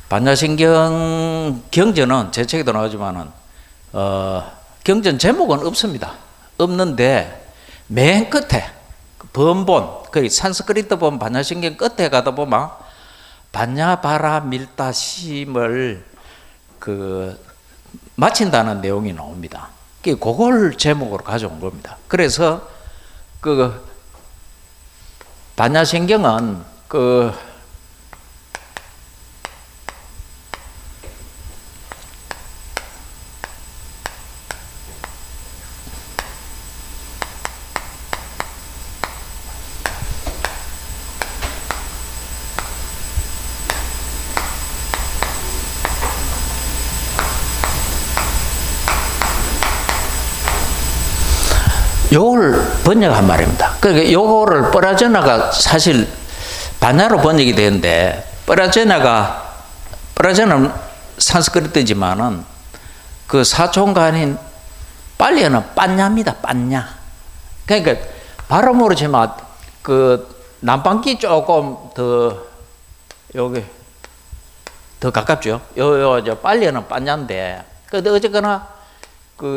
반야신경 경전은 제 책에도 나오지만은 경전 제목은 없습니다. 없는데 맨 끝에 번본, 그 산스크리트 본 반야신경 끝에 가다 보면 반야바라 밀다심을 마친다는 내용이 나옵니다. 그걸 제목으로 가져온 겁니다. 그래서 반야신경은 요걸 번역한 말입니다. 그러니까 요거를 뻐라제나가 사실 반야로 번역이 되는데, 뻐라제나는 산스크리트지만은 그 사촌가 아닌 빨리어는 빤냐입니다. 빤냐. 그러니까 발음으로 치면 남방기 조금 여기 더 가깝죠. 빨리어는 빤냐인데, 근데 어쨌거나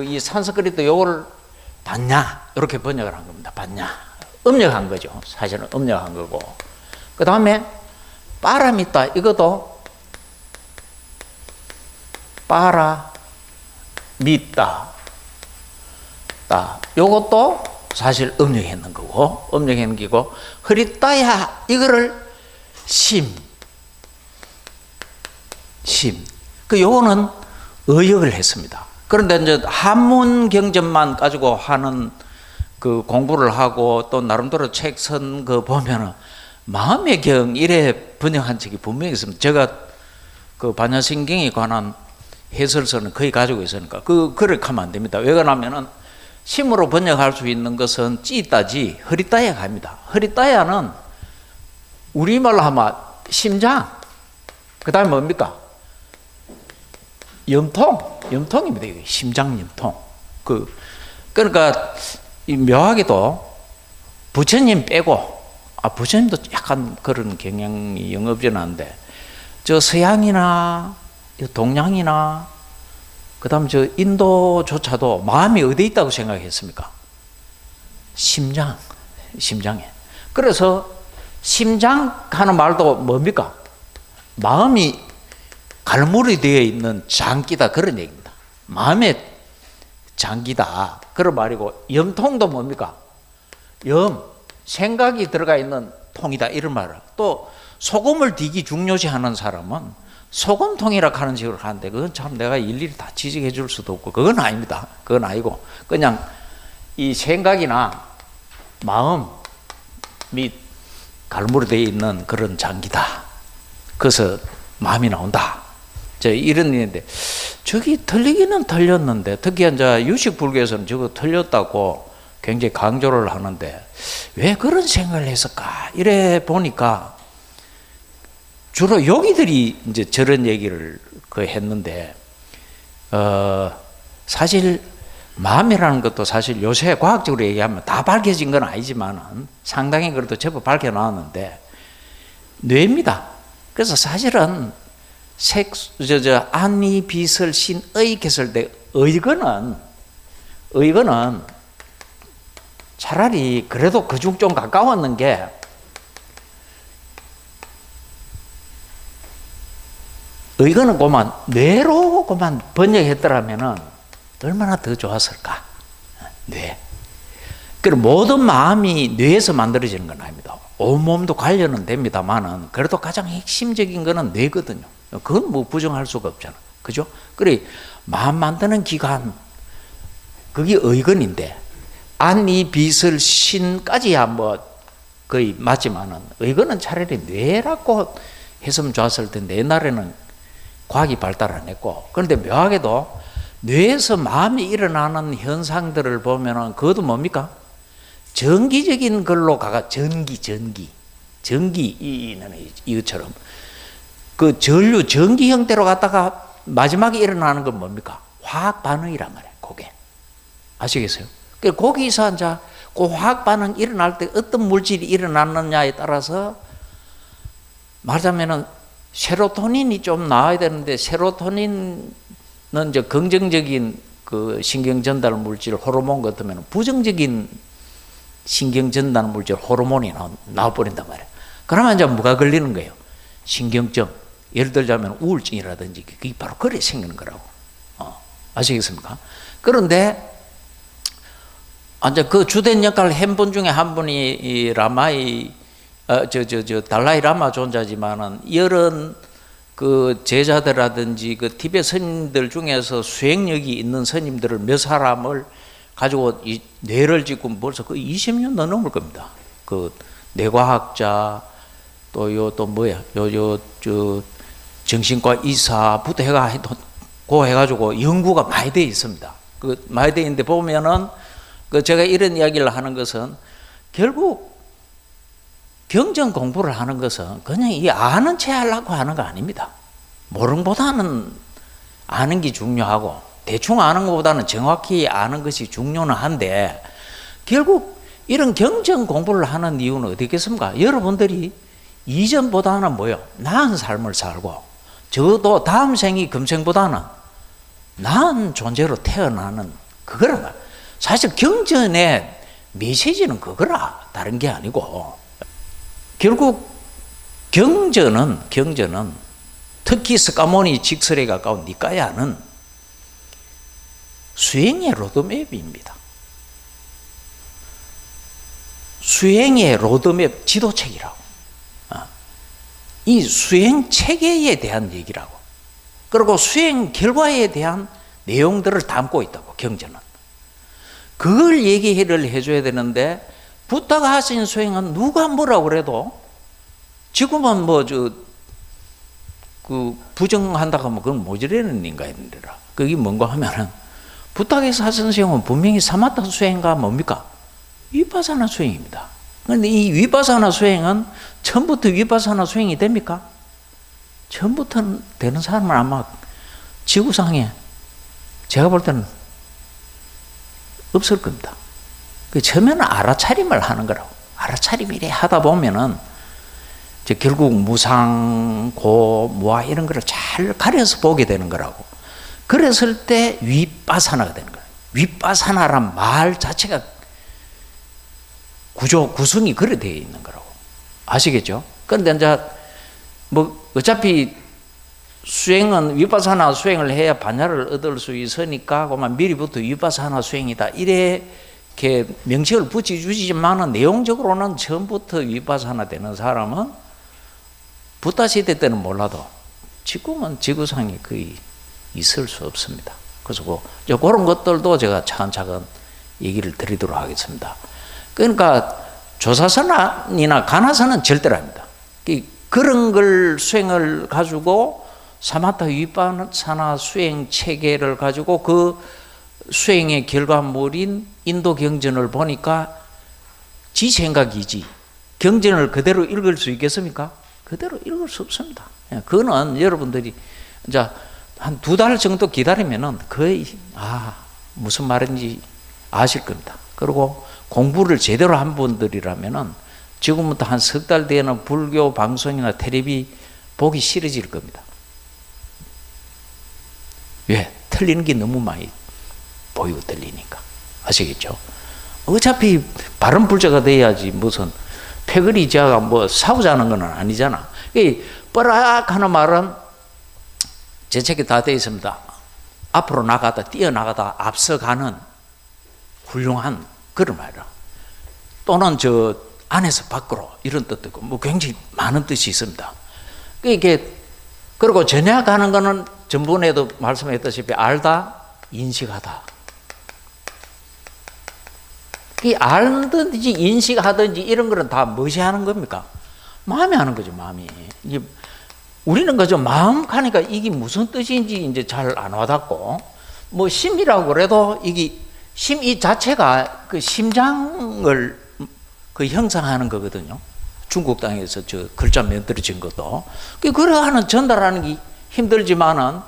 이 산스크리트 요거를 반야 이렇게 번역을 한 겁니다. 반야 음력한 거죠. 사실은 음력한 거고. 그 다음에 빠라미따, 이것도 빠라미따, 요것도 사실 음력했는 거고, 음력했는 기고, 흐리따야 이거를 요거는 의역을 했습니다. 그런데 이제 한문 경전만 가지고 하는 공부를 하고 또 나름대로 책 쓴 거 보면은 마음의 경 이래 번역한 책이 분명히 있습니다. 제가 반야신경에 관한 해설서는 거의 가지고 있으니까 그렇게 하면 안 됩니다. 왜 그러냐면은 심으로 번역할 수 있는 것은 찌따지 흐리따야 갑니다. 흐리따야는 우리말로 하면 심장, 그 다음에 뭡니까? 염통입니다. 이거 심장 염통. 그러니까 묘하게도 부처님 빼고, 부처님도 약간 그런 경향이 영업전한데, 저 서양이나 동양이나 그다음 저 인도조차도 마음이 어디 있다고 생각했습니까? 심장에. 그래서 심장 하는 말도 뭡니까? 마음이 갈무리 되어 있는 장기다, 그런 얘기입니다. 마음의 장기다, 그런 말이고, 염통도 뭡니까? 생각이 들어가 있는 통이다, 이런 말을. 또 소금을 되게 중요시하는 사람은 소금통이라 하는 식으로 하는데, 그건 참 내가 일일이 다 지적해 줄 수도 없고, 그건 아닙니다. 그건 아니고 그냥 이 생각이나 마음이 갈무리 되어 있는 그런 장기다, 그래서 마음이 나온다, 이런 얘기인데, 저기 틀리기는 틀렸는데, 특히 이제 유식불교에서는 저거 틀렸다고 굉장히 강조를 하는데, 왜 그런 생각을 했을까? 이래 보니까 주로 여기들이 이제 저런 얘기를 했는데, 사실 마음이라는 것도 사실 요새 과학적으로 얘기하면 다 밝혀진 건 아니지만 상당히 그래도 제법 밝혀 나왔는데, 뇌입니다. 그래서 사실은 안이 비설 신의 했을 때 의거는 차라리 그래도 그중 좀 가까웠는 게, 의거는 그만 뇌로 그만 번역했더라면은 얼마나 더 좋았을까. 뇌. 그리고 모든 마음이 뇌에서 만들어지는 건 아닙니다. 온몸도 관련은 됩니다만은 그래도 가장 핵심적인 거는 뇌거든요. 그건 뭐 부정할 수가 없잖아. 그죠? 그래, 마음 만드는 기관, 그게 의건인데, 안이 비설 신까지야 뭐 거의 맞지만은, 의건은 차라리 뇌라고 했으면 좋았을 텐데, 옛날에는 과학이 발달 안 했고, 그런데 묘하게도 뇌에서 마음이 일어나는 현상들을 보면은 그것도 뭡니까? 전기적인 걸로 전기 이것처럼 전기 형태로 갔다가 마지막에 일어나는 건 뭡니까? 화학 반응이란 말이에요. 그게 아시겠어요? 거기서 이제 그 화학 반응 일어날 때 어떤 물질이 일어났느냐에 따라서 말하자면은 세로토닌이 좀 나와야 되는데 세로토닌은 이제 긍정적인 그 신경 전달 물질 호르몬 같으면 부정적인 신경 전달 물질 호르몬이 나와버린단 말이에요. 그러면 이제 뭐가 걸리는 거예요? 신경증. 예를 들자면 우울증이라든지 그게 바로 그래 생기는 거라고. 아시겠습니까? 그런데 이제 그 주된 역할을 한 분 중에 한 분이 이 라마이 달라이 라마 존자지만은 여러 그 제자들이라든지 그 티베트 스님들 중에서 수행력이 있는 스님들을 몇 사람을 가지고 이 뇌를 짓고 벌써 그 20년 넘을 겁니다. 그 뇌과학자 또 뭐야 저 정신과 의사부터 해가지고 연구가 많이 되어 있습니다. 그 많이 되어 있는데 보면은 그 제가 이런 이야기를 하는 것은 결국 경전 공부를 하는 것은 그냥 이 아는 체 하려고 하는 거 아닙니다. 모름보다는 아는 게 중요하고 대충 아는 것보다는 정확히 아는 것이 중요는 한데 결국 이런 경전 공부를 하는 이유는 어디겠습니까? 여러분들이 이전보다는 뭐요? 나은 삶을 살고 저도 다음 생이 금생보다는 나은 존재로 태어나는 그거라. 사실 경전의 메시지는 그거라. 다른 게 아니고 결국 경전은 특히 스카모니 직설에 가까운 니까야는 수행의 로드맵입니다. 수행의 로드맵 지도책이라고. 이 수행 체계에 대한 얘기라고. 그리고 수행 결과에 대한 내용들을 담고 있다고 경전은. 그걸 얘기를 해줘야 되는데 부다가 하신 수행은 누가 뭐라고 그래도 지금은 그 부정한다고 하면 그건 모자라는 인간이라. 그게 뭔가 하면은 부다에서 하신 수행은 분명히 사마타 수행과 뭡니까? 위파사나 수행입니다. 그런데 이 위파사나 수행은 처음부터 위파사나 수행이 됩니까? 처음부터 되는 사람은 아마 지구상에 제가 볼 때는 없을 겁니다. 처음에는 알아차림을 하는 거라고. 알아차림 이래 하다 보면은 이제 결국 무상, 고, 무아 이런 거를 잘 가려서 보게 되는 거라고. 그랬을 때 위빠사나가 되는 거예요. 위빠사나란 말 자체가 구성이 그래 되어 있는 거라고. 아시겠죠? 그런데 이제 어차피 수행은 위파사나 수행을 해야 반야를 얻을 수 있으니까 그만 미리부터 위파사나 수행이다 이렇게 명칭을 붙여주지만은 내용적으로는 처음부터 위파사나 되는 사람은 부다 시대 때는 몰라도 지금은 지구상에 거의 있을 수 없습니다. 그래서 그런 것들도 제가 차근차근 얘기를 드리도록 하겠습니다. 그러니까 조사선이나 가나선은 절대로 아닙니다. 그런 걸 수행을 가지고 사마타 위파사나 수행 체계를 가지고 그 수행의 결과물인 인도 경전을 보니까 지 생각이지 경전을 그대로 읽을 수 있겠습니까? 그대로 읽을 수 없습니다. 그거는 여러분들이 이제 한 2달 정도 기다리면은 거의 무슨 말인지 아실 겁니다. 그리고 공부를 제대로 한 분들이라면은 지금부터 한 3달 뒤에는 불교 방송이나 텔레비 보기 싫어질 겁니다. 왜? 틀리는 게 너무 많이 보이고 들리니까. 아시겠죠? 어차피 바른 불자가 돼야지 무슨 패거리 자가 싸우자는 건 아니잖아. 이 뻐락 하는 말은 제 책에 다 되어 있습니다. 앞으로 나가다 뛰어나가다 앞서가는 훌륭한 그런 말이라. 또는 저 안에서 밖으로 이런 뜻도 있고 굉장히 많은 뜻이 있습니다. 그리고 전향하는 거는 전번에도 말씀했다시피 알다, 인식하다. 이 알든지 인식하든지 이런 거는 다 무엇이 하는 겁니까? 마음이 하는 거죠, 마음이. 우리는 그저 마음 가니까 이게 무슨 뜻인지 이제 잘 안 와닿고, 심이라고 그래도 이게 심 이 자체가 그 심장을 그 형상하는 거거든요. 중국 땅에서 저 글자 만들어진 것도. 그래 하는 전달하는 게 힘들지만은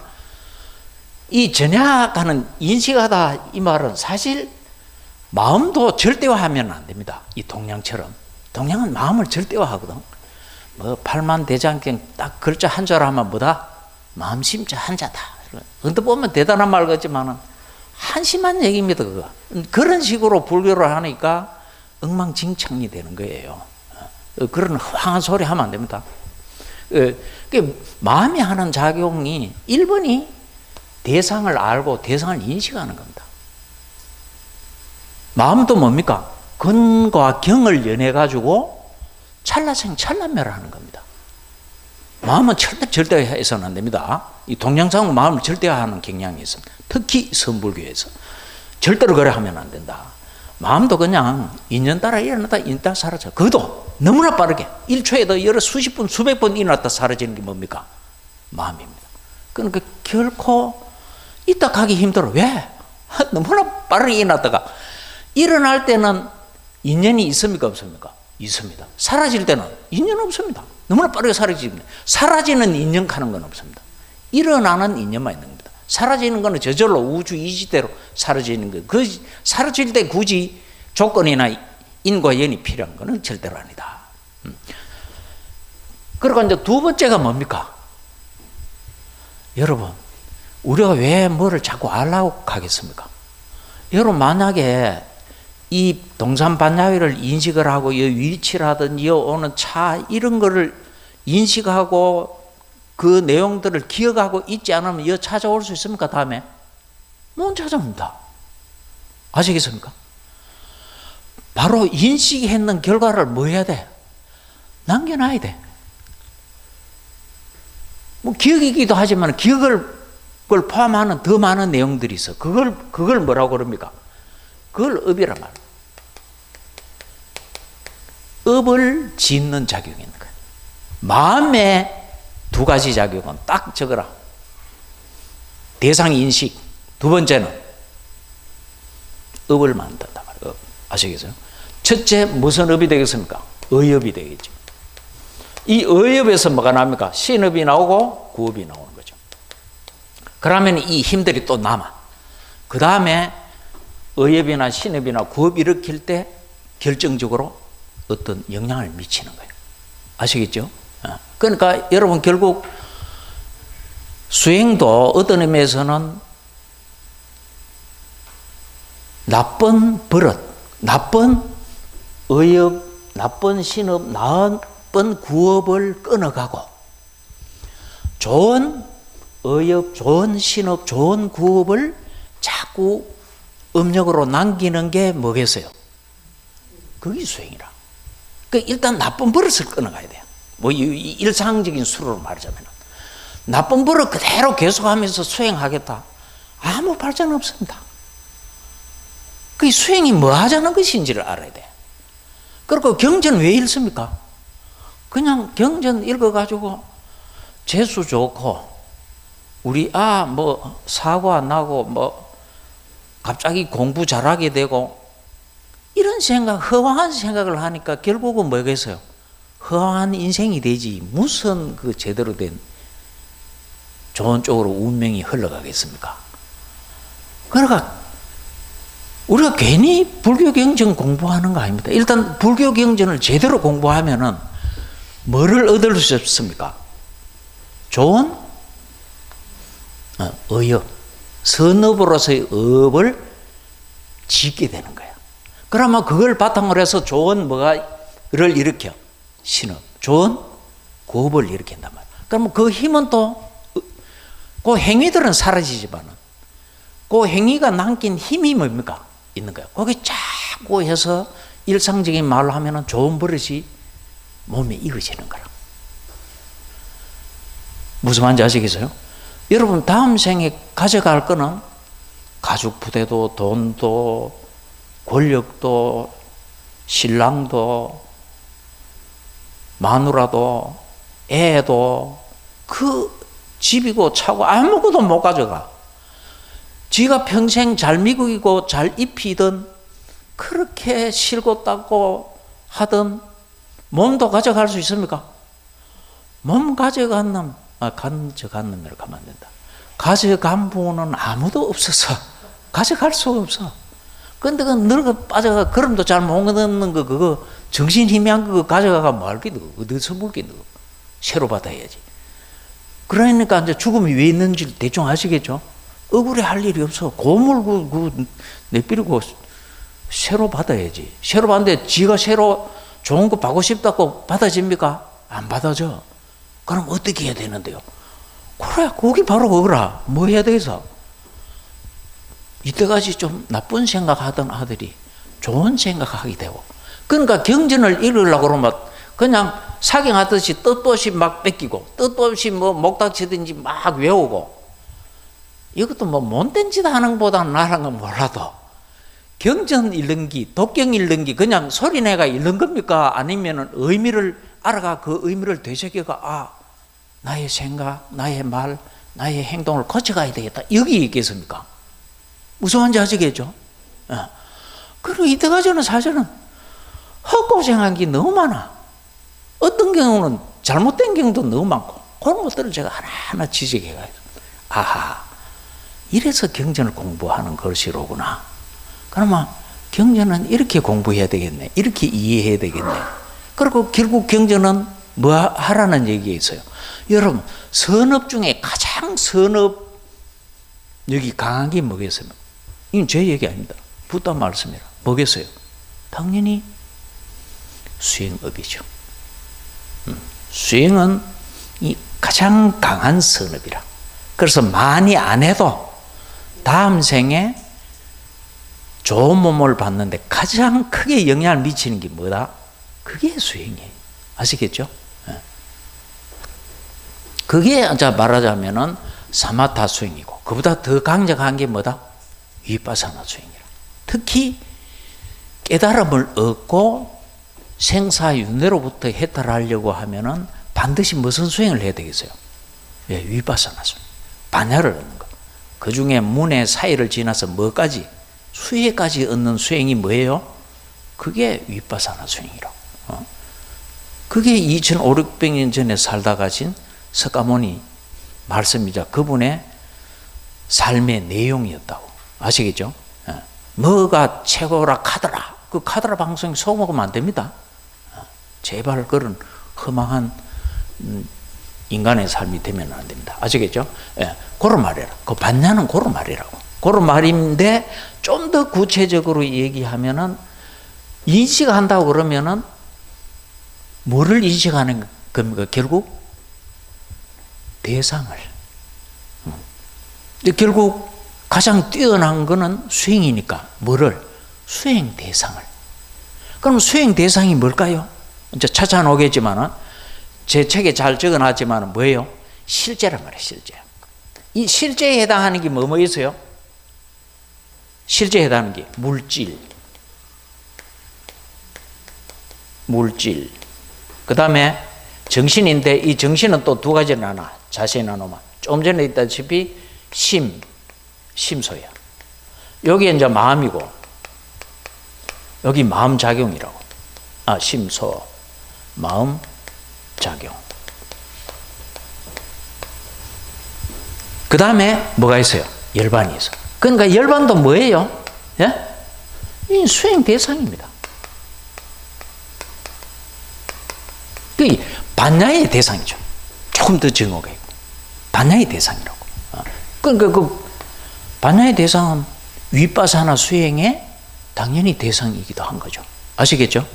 이 전약하는 인식하다 이 말은 사실 마음도 절대화하면 안 됩니다. 이 동양처럼. 동양은 마음을 절대화하거든. 뭐 팔만대장경 딱 글자 한 줄 하면 뭐다? 마음심자 한자다. 언뜻 보면 대단한 말 같지만은 한심한 얘기입니다. 그거. 그런 식으로 불교를 하니까 엉망진창이 되는 거예요. 그런 허황한 소리 하면 안 됩니다. 마음이 하는 작용이 1번이 대상을 알고 대상을 인식하는 겁니다. 마음도 뭡니까? 근과 경을 연해가지고 찰나생 찰나멸하는 겁니다. 마음은 절대 해서는 안 됩니다. 이 동양상은 마음을 절대화하는 경향이 있습니다. 특히 선불교에서. 절대로 그래 하면 안 된다. 마음도 그냥 인연 따라 일어났다 인연 따라 사라져. 그것도 너무나 빠르게 1초에도 여러 수십 분 수백 번 일어났다 사라지는 게 뭡니까? 마음입니다. 그러니까 결코 이따 가기 힘들어. 왜? 너무나 빠르게 일어났다가 일어날 때는 인연이 있습니까 없습니까? 있습니다. 사라질 때는 인연 없습니다. 너무나 빠르게 사라집니다. 사라지는 인연 가는 건 없습니다. 일어나는 인연만 있는 겁니다. 사라지는 것은 저절로 우주 이지대로 사라지는 거예요. 그 사라질 때 굳이 조건이나 인과 연이 필요한 것은 절대로 아니다. 그리고 이제 두 번째가 뭡니까? 여러분, 우리가 왜 뭐를 자꾸 알라고 하겠습니까? 여러분, 만약에 이 동산반야회를 인식을 하고 이 위치라든지 오는 차 이런 거를 인식하고 그 내용들을 기억하고 있지 않으면 여 찾아올 수 있습니까? 다음에? 못 찾아옵니다. 아시겠습니까? 바로 인식했는 결과를 뭐 해야 돼? 남겨놔야 돼. 뭐 기억이기도 하지만 기억을 그걸 포함하는 더 많은 내용들이 있어. 그걸 뭐라고 그럽니까? 그걸 업이란 말이에요. 업을 짓는 작용이 있는 거예요. 마음에 두 가지 작용은 딱 적어라. 대상 인식. 두 번째는 업을 만든단 말이에요. 업. 아시겠어요? 첫째 무슨 업이 되겠습니까? 의업이 되겠죠. 이 의업에서 뭐가 납니까? 신업이 나오고 구업이 나오는 거죠. 그러면 이 힘들이 또 남아. 그 다음에 의업이나 신업이나 구업 일으킬 때 결정적으로 어떤 영향을 미치는 거예요. 아시겠죠? 그러니까 여러분 결국 수행도 어떤 의미에서는 나쁜 버릇, 나쁜 의업, 나쁜 신업, 나쁜 구업을 끊어가고 좋은 의업, 좋은 신업, 좋은 구업을 자꾸 음력으로 남기는 게 뭐겠어요? 그게 수행이라. 그러니까 일단 나쁜 버릇을 끊어가야 돼요. 뭐 일상적인 수로로 말하자면 나쁜 버릇 그대로 계속하면서 수행하겠다. 아무 발전 없습니다. 그 수행이 뭐 하자는 것인지를 알아야 돼. 그리고 경전 왜 읽습니까? 그냥 경전 읽어가지고 재수 좋고 우리 뭐 사고 안 나고 뭐 갑자기 공부 잘하게 되고 이런 생각, 허황한 생각을 하니까 결국은 뭐겠어요? 허황한 인생이 되지 무슨 그 제대로 된 좋은 쪽으로 운명이 흘러가겠습니까? 그러니까 우리가 괜히 불교 경전 공부하는 거 아닙니다. 일단 불교 경전을 제대로 공부하면은 뭐를 얻을 수 있습니까? 좋은 의업, 선업으로서의 업을 짓게 되는 거예요. 그러면 그걸 바탕으로 해서 좋은 뭐가를 일으켜 신업, 좋은 구업을 일으킨단 말이에요. 그러면 그 힘은 또 그 행위들은 사라지지만은 그 행위가 남긴 힘이 뭡니까? 있는 거예요. 거기 자꾸 해서 일상적인 말로 하면은 좋은 버릇이 몸에 익어지는 거라. 무슨 말인지 아시겠어요? 여러분 다음 생에 가져갈 거는 가죽 부대도 돈도 권력도 신랑도 마누라도 애도 그 집이고 차고 아무것도 못 가져가. 지가 평생 잘 미국이고 잘 입히던 그렇게 실고 닦고 하던 몸도 가져갈 수 있습니까? 몸 가져간 놈, 가져간 놈이라고 하면 안 된다. 가져간 분은 아무도 없어서 가져갈 수가 없어. 근데 그 늙어 빠져가 걸음도 잘 못 걷는 거 그거 정신 희미한 거 가져가가 뭐 할기도 어디서 물기도 새로 받아야지. 그러니까 이제 죽음이 왜 있는지 대충 아시겠죠? 억울해 할 일이 없어. 고물 내비리고 새로 받아야지. 새로 받는데 지가 새로 좋은 거 받고 싶다고 받아집니까? 안 받아져. 그럼 어떻게 해야 되는데요? 그래, 거기 바로 그거라. 뭐 해야 되겠어? 이때까지 좀 나쁜 생각하던 아들이 좋은 생각하게 되고, 그러니까 경전을 읽으려고 그러면 그냥 사경하듯이 뜻없이 막 뺏기고, 뜻없이 뭐 목닥치든지 막 외우고, 이것도 뭐 못된 짓 하는 것보다는 나란 건 몰라도, 경전 읽는 기, 독경 읽는 기, 그냥 소리내가 읽는 겁니까? 아니면은 의미를 알아가 그 의미를 되새겨가, 아, 나의 생각, 나의 말, 나의 행동을 고쳐가야 되겠다. 여기 있겠습니까? 무서운지 아시겠죠? 그리고 이때까지는 사실은 헛고생한 게 너무 많아. 어떤 경우는 잘못된 경우도 너무 많고, 그런 것들을 제가 하나하나 지적해가지고, 아하, 이래서 경전을 공부하는 것이로구나. 그러면 경전은 이렇게 공부해야 되겠네. 이렇게 이해해야 되겠네. 그리고 결국 경전은 뭐 하라는 얘기가 있어요. 여러분, 선업 중에 가장 선업력이 강한 게 뭐겠습니까? 이건 제 얘기 아닙니다. 붓다 말씀이라. 뭐겠어요? 당연히 수행업이죠. 수행은 이 가장 강한 선업이라. 그래서 많이 안 해도 다음 생에 좋은 몸을 받는데 가장 크게 영향을 미치는 게 뭐다? 그게 수행이에요. 아시겠죠? 그게 자 말하자면은 사마타 수행이고, 그보다 더 강력한 게 뭐다? 위파사나 수행이라. 특히 깨달음을 얻고 생사윤회로부터 해탈하려고 하면은 반드시 무슨 수행을 해야 되겠어요? 예, 위파사나 수행. 반야를 얻는 거. 그 중에 문의 사이를 지나서 뭐까지? 수혜까지 얻는 수행이 뭐예요? 그게 위파사나 수행이라고. 그게 2500년 전에 살다 가신 석가모니 말씀이자 그분의 삶의 내용이었다고. 아시겠죠? 뭐가 최고라 카더라. 그 카더라 방송에 소먹으면 안 됩니다. 제발 그런 허망한 인간의 삶이 되면 안 됩니다. 아시겠죠? 예, 그런 말이라. 그 반야는 그런 말이라고. 그런 말인데 좀 더 구체적으로 얘기하면은 인식한다고 그러면은 뭐를 인식하는 겁니까? 결국 대상을. 결국 가장 뛰어난 거는 수행이니까 뭐를? 수행 대상을. 그럼 수행 대상이 뭘까요? 이제 찾아놓겠지만은 제 책에 잘 적어놨지만은 뭐예요? 실제란 말이에요. 실제. 이 실제에 해당하는 게 뭐 있어요? 실제에 해당하는 게 물질. 그 다음에 정신인데 이 정신은 또 두 가지를 나눠. 자세히 나누면 좀 전에 있다시피 심소야. 여기 이제 마음이고, 여기 마음작용이라고. 심소, 마음작용. 그 다음에 뭐가 있어요? 열반이 있어. 그러니까 열반도 뭐예요? 예? 이 수행 대상입니다. 그 반야의 대상이죠. 조금 더 정오가 있고. 반야의 대상이라고. 그러니까 그 반야의 대상은 위파사나 수행의 당연히 대상이기도 한 거죠. 아시겠죠?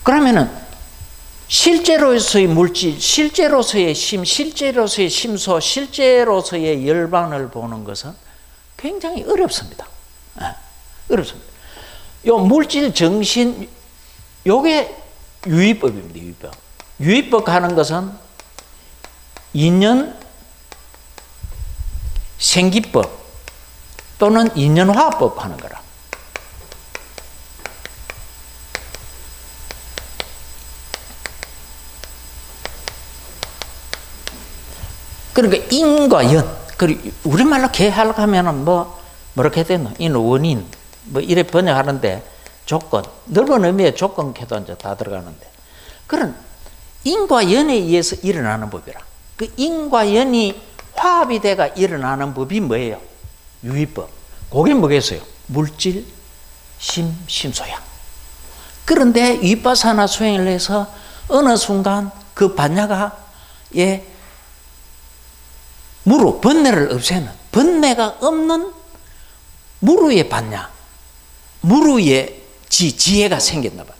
그러면은 실제로서의 물질, 실제로서의 심, 실제로서의 심소, 실제로서의 열반을 보는 것은 굉장히 어렵습니다. 어렵습니다. 요 물질, 정신, 요게 유의법입니다. 유의법. 유의법 하는 것은 인연 생기법 또는 인연화법 하는 거라. 그러니까 인과 연. 그리고 우리말로 개하려면 뭐렇게 되노? 인 원인 뭐 이래 번역하는데 조건, 넓은 의미의 조건캐도 이제 다 들어가는데, 그런 인과 연에 의해서 일어나는 법이라. 그 인과 연이 화합이 돼가 일어나는 법이 뭐예요? 유의법. 그게 뭐겠어요? 물질, 심소야. 그런데 위파사나 수행을 해서 어느 순간 그 반야가 무루, 번뇌를 없애는, 번뇌가 없는 무루의 반야, 무루의 지혜가 생겼나 봐요.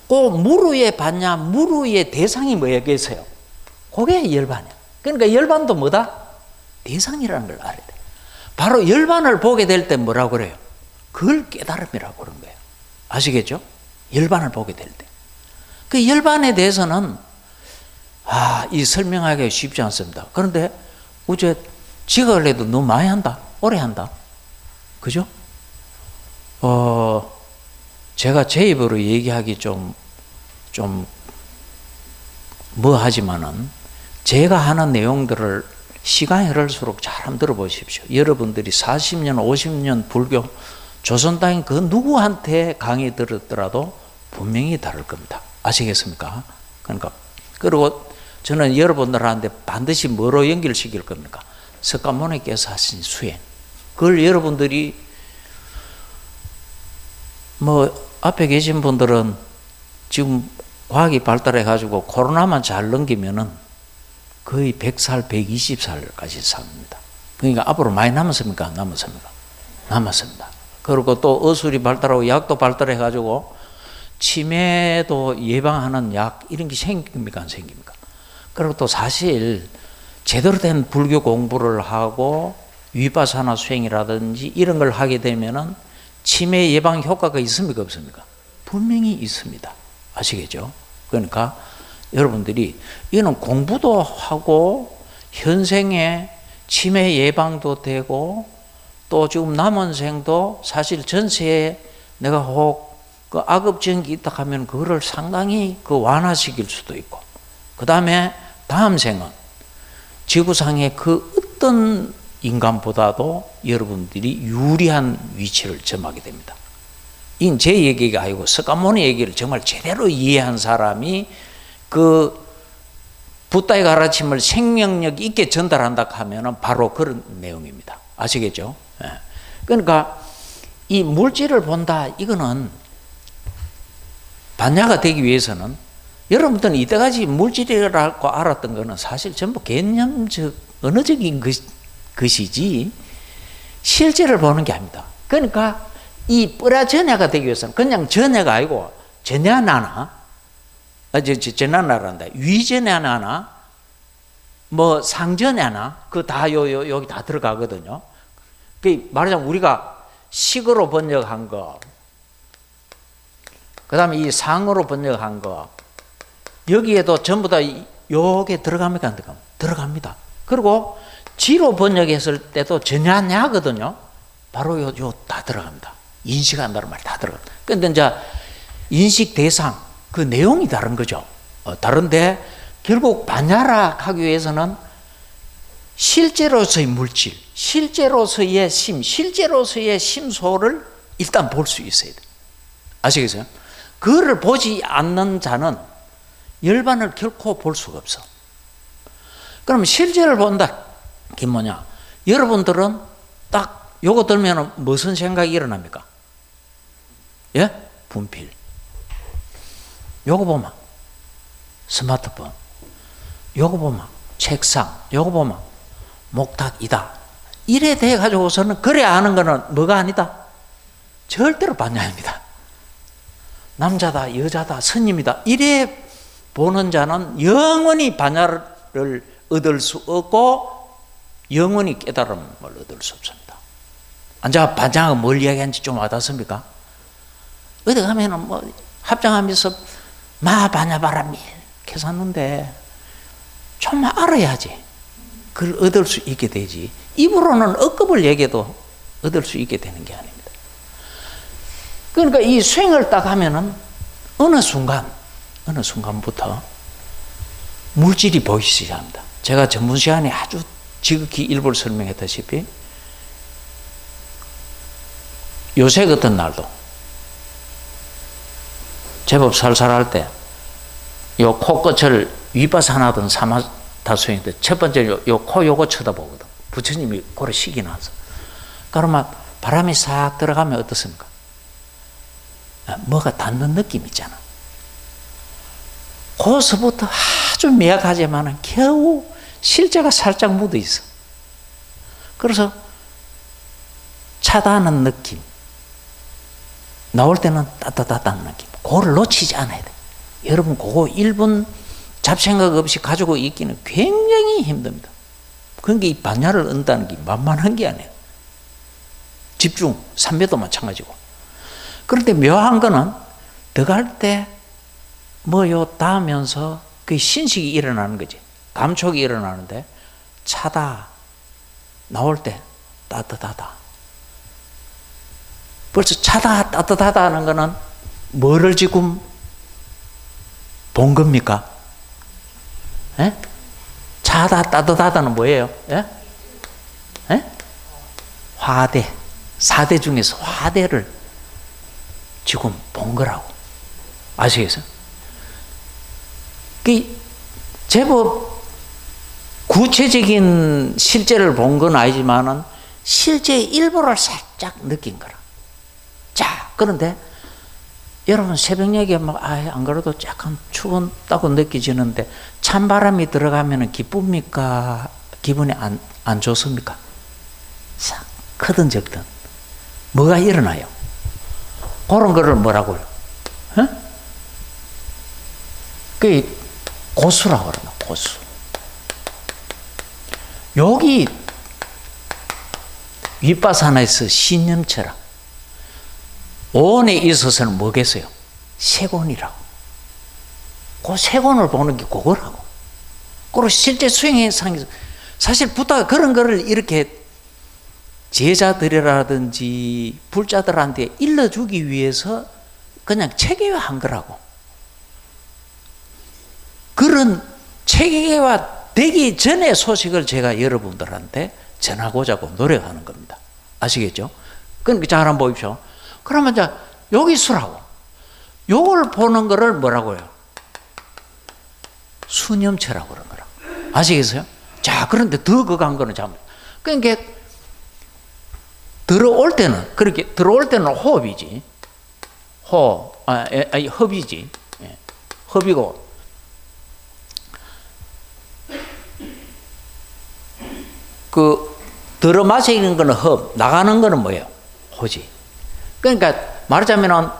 그 무루의 반야, 무루의 대상이 뭐겠어요? 그게 열반이야. 그러니까 열반도 뭐다? 대상이라는 걸 알아야 돼. 바로 열반을 보게 될 때 뭐라고 그래요? 그걸 깨달음이라고 그런 거예요. 아시겠죠? 열반을 보게 될 때. 그 열반에 대해서는 이 설명하기가 쉽지 않습니다. 그런데 어째 지각을 해도 너무 많이 한다. 오래 한다. 그죠? 제가 제 입으로 얘기하기 좀 하지만은 제가 하는 내용들을 시간이 흐를수록 잘 한번 들어보십시오. 여러분들이 40년, 50년 불교 조선 땅인 그 누구한테 강의 들었더라도 분명히 다를 겁니다. 아시겠습니까? 그리고 저는 여러분들한테 반드시 뭐로 연결시킬 겁니까? 석가모니께서 하신 수행. 그걸 여러분들이 앞에 계신 분들은 지금 과학이 발달해 가지고 코로나만 잘 넘기면은 거의 100살, 120살까지 삽니다. 그러니까 앞으로 많이 남았습니까? 안 남았습니까? 남았습니다. 그리고 또 의술이 발달하고 약도 발달해 가지고 치매도 예방하는 약 이런 게 생깁니까? 안 생깁니까? 그리고 또 사실 제대로 된 불교 공부를 하고 위파사나 수행이라든지 이런 걸 하게 되면은 치매 예방 효과가 있습니까? 없습니까? 분명히 있습니다. 아시겠죠? 그러니까 여러분들이 이거는 공부도 하고 현생에 치매 예방도 되고 또 지금 남은 생도 사실 전세에 내가 혹 그 악업증이 있다 하면 그거를 상당히 완화시킬 수도 있고 그 다음에 다음 생은 지구상의 그 어떤 인간보다도 여러분들이 유리한 위치를 점하게 됩니다. 이건 제 얘기가 아니고 석가모니 얘기를 정말 제대로 이해한 사람이 그 붓다의 가르침을 생명력 있게 전달한다 하면은 바로 그런 내용입니다. 아시겠죠? 그러니까 이 물질을 본다 이거는 반야가 되기 위해서는 여러분들은 이때까지 물질이라고 알았던 것은 사실 전부 개념적 언어적인 것이지 실제를 보는 게 아닙니다. 그러니까 이 뿌라전야가 되기 위해서는 그냥 전야가 아니고 전야나나 전야나란다. 위전야나나 상전야나 그 다 여기 다 들어가거든요. 그 말하자면 우리가 식으로 번역한 거, 그 다음에 이 상으로 번역한 거, 여기에도 전부 다 요게 들어갑니까? 안 들어갑니까? 들어갑니다. 그리고 지로 번역했을 때도 전야냐거든요. 바로 요 다 들어갑니다. 인식한다는 말 다 들어갑니다. 근데 이제 인식 대상, 그 내용이 다른 거죠. 다른데 결국 반야라 하기 위해서는 실제로서의 물질, 실제로서의 심, 실제로서의 심소를 일단 볼 수 있어야 돼요. 아시겠어요? 그거를 보지 않는 자는 열반을 결코 볼 수가 없어. 그럼 실제를 본다. 그게 뭐냐? 여러분들은 딱 요거 들면 무슨 생각이 일어납니까? 예? 분필. 요거 보면 스마트폰. 요거 보면 책상. 요거 보면 목탁이다. 이래 돼 가지고서는 그래 아는 거는 뭐가 아니다? 절대로 반야입니다. 남자다, 여자다, 스님이다. 이래 보는 자는 영원히 반야를 얻을 수 없고 영원히 깨달음을 얻을 수 없습니다. 앉아 반야가 뭘 이야기하는지 좀 와닿습니까? 어디 가면은 합장하면서 반야바람이 이렇게 샀는데 좀 알아야지. 그걸 얻을 수 있게 되지. 입으로는 억급을 얘기해도 얻을 수 있게 되는 게 아닙니다. 그러니까 이 수행을 딱 하면은 어느 순간부터 물질이 보이기 시작합니다. 제가 전문 시간에 아주 지극히 일부를 설명했다시피 요새 같은 날도 제법 살살할 때 요 코끝을 위파사나든 사마타 수행 때 첫 번째 요 코 요거 쳐다보거든. 부처님이 고래 식이 나서. 그러면 바람이 싹 들어가면 어떻습니까? 뭐가 닿는 느낌 있잖아. 거기서부터 아주 미약하지만 겨우 실제가 살짝 묻어 있어. 그래서 차다는 느낌, 나올 때는 따뜻하다는 느낌, 그걸 놓치지 않아야 돼. 여러분 그거 1분 잡생각 없이 가지고 있기는 굉장히 힘듭니다. 그러니까 이 반야를 은다는 게 만만한 게 아니에요. 집중, 삼매도 마찬가지고. 그런데 묘한 거는 들어갈 때 뭐요 닿으면서 그 신식이 일어나는 거지. 감촉이 일어나는데 차다, 나올 때 따뜻하다. 벌써 차다, 따뜻하다 하는 거는 뭐를 지금 본 겁니까? 예? 차다, 따뜻하다는 뭐예요? 예? 예? 화대. 4대 중에서 화대를 지금 본 거라고. 아시겠어요? 제법 구체적인 실제를 본 건 아니지만은 실제 일부를 살짝 느낀 거라. 자, 그런데 여러분 새벽녘에 안 그래도 약간 추웠다고 느껴지는데 찬바람이 들어가면 기쁩니까? 기분이 안 좋습니까? 싹 크든 적든 뭐가 일어나요? 그런 거를 뭐라고요? 어? 그게 고수라고 그러나, 고수. 여기 윗바사나에서 신념처럼 오온에 있어서는 뭐겠어요? 세곤이라고. 그 세곤을 보는 게 그거라고. 그리고 실제 수행상에서 사실 부다가 그런 거를 이렇게 제자들이라든지 불자들한테 일러주기 위해서 그냥 체계화한 거라고. 그런 체계화 되기 전에 소식을 제가 여러분들한테 전하고자 하고 노력하는 겁니다. 아시겠죠? 그러니까 잘 한번 보십시오. 그러면 자, 여기 수라고. 요걸 보는 거를 뭐라고요? 수념체라고 그러는 거라. 아시겠어요? 자, 그런데 더 거간 거는 참. 그러니까 들어올 때는, 그렇게 들어올 때는 호흡이지. 허비지. 예. 허비고. 들어 마시는 거는 흡, 나가는 거는 뭐예요? 호지. 그러니까 말하자면은